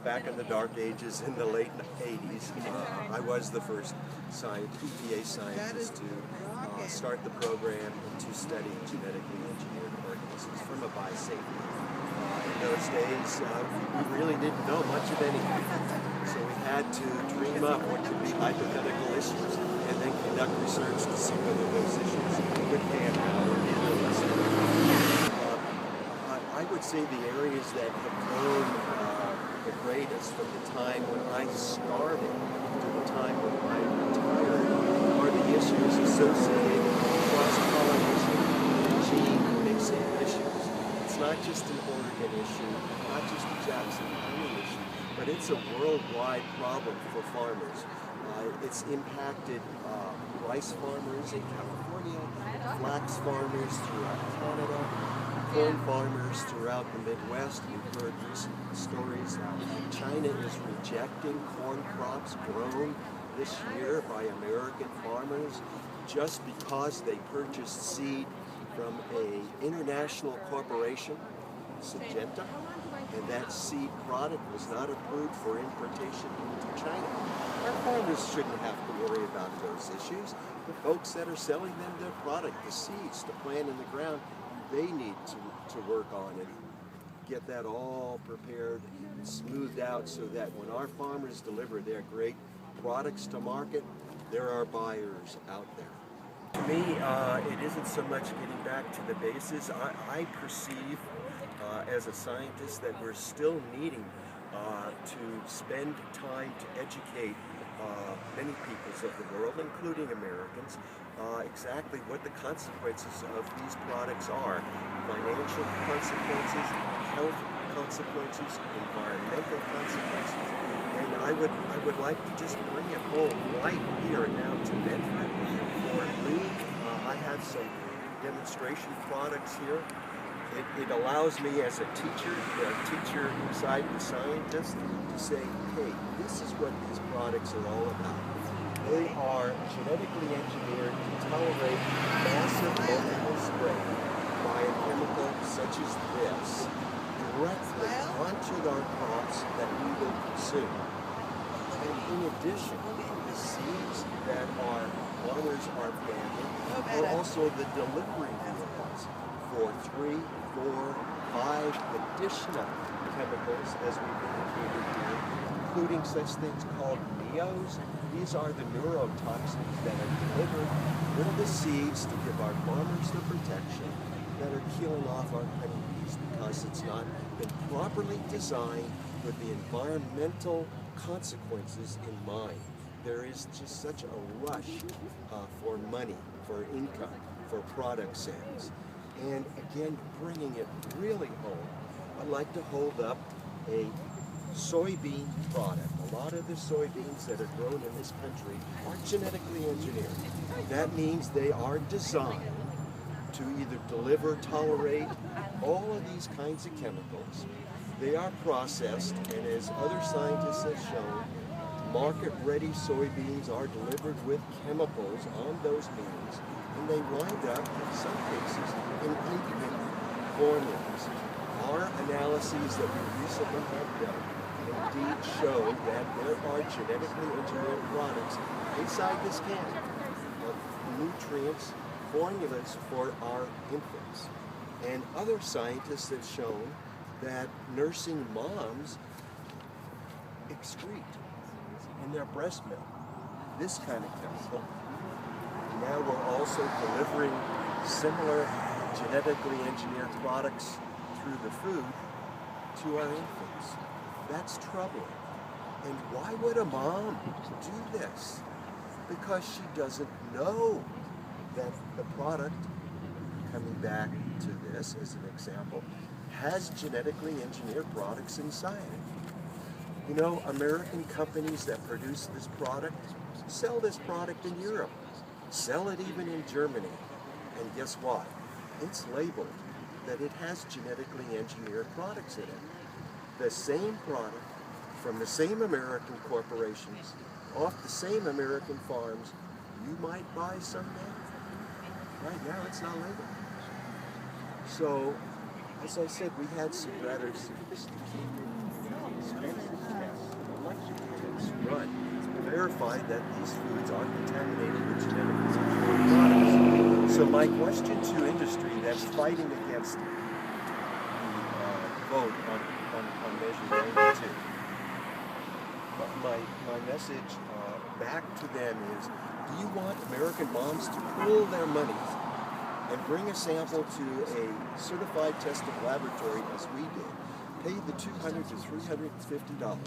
back in the dark ages in the late 80s. I was the first EPA scientist to start the program and to study genetically engineered organisms from a biosafety. In those days, we really didn't know much of anything. So we had to dream up what could be hypothetical issues and then conduct research to see whether those issues would pan out or be realistic. I would say the areas that have grown the greatest from the time when I started to the time when I retired are the issues associated with cross-pollination and gene mixing issues. It's not just an Oregon issue, not just a Jackson County issue, but it's a worldwide problem for farmers. It's impacted rice farmers in California, flax farmers throughout Canada, corn farmers throughout the Midwest. We've heard recent stories how China is rejecting corn crops grown this year by American farmers just because they purchased seed from an international corporation, Syngenta, and that seed product was not approved for importation into China. Our farmers shouldn't have to worry about those issues. The folks that are selling them their product, the seeds to plant in the ground, they need to work on it, get that all prepared and smoothed out so that when our farmers deliver their great products to market, there are buyers out there. To me, it isn't so much getting back to the bases. I perceive as a scientist that we're still needing to spend time to educate many peoples of the world, including Americans, exactly what the consequences of these products are. Financial consequences, health consequences, environmental consequences. And I would like to just bring it home right here and now to Medford. For me, I have some demonstration products here. It allows me as a teacher beside the scientist, to say, hey, this is what these products are all about. They are genetically engineered to tolerate massive multiple spray by a chemical such as this directly onto our crops that we will consume. And in addition, the seeds that our farmers are planting are also the delivery vehicles for 3, 4, 5 additional chemicals, as we've indicated here, including such things called neos. These are the neurotoxins that are delivered with the seeds to give our farmers the protection that are killing off our honeybees because it's not been properly designed with the environmental consequences in mind. There is just such a rush for money, for income, for product sales. And again, bringing it really home, I'd like to hold up a soybean product. A lot of the soybeans that are grown in this country are genetically engineered. That means they are designed to either deliver, tolerate all of these kinds of chemicals. They are processed, and as other scientists have shown, market-ready soybeans are delivered with chemicals on those beans, and they wind up, in some cases, in infant formulas. Our analyses that we recently have done indeed show that there are genetically engineered products inside this can of nutrients, formulas for our infants. And other scientists have shown that nursing moms excrete in their breast milk this kind of chemical. Now we're also delivering similar genetically engineered products through the food to our infants. That's troubling. And why would a mom do this? Because she doesn't know that the product, coming back to this as an example, has genetically engineered products inside it. You know, American companies that produce this product sell this product in Europe, sell it even in Germany. And guess what? It's labeled that it has genetically engineered products in it. The same product from the same American corporations, off the same American farms, you might buy someday. Right now it's not labeled. So, as I said, we had some rather sophisticated expenses. certify that these foods are contaminated with genetically engineered products. So my question to industry that's fighting against the vote on Measure 92, my message back to them is, do you want American moms to pool their money and bring a sample to a certified testing laboratory as we did, pay the $200 to $350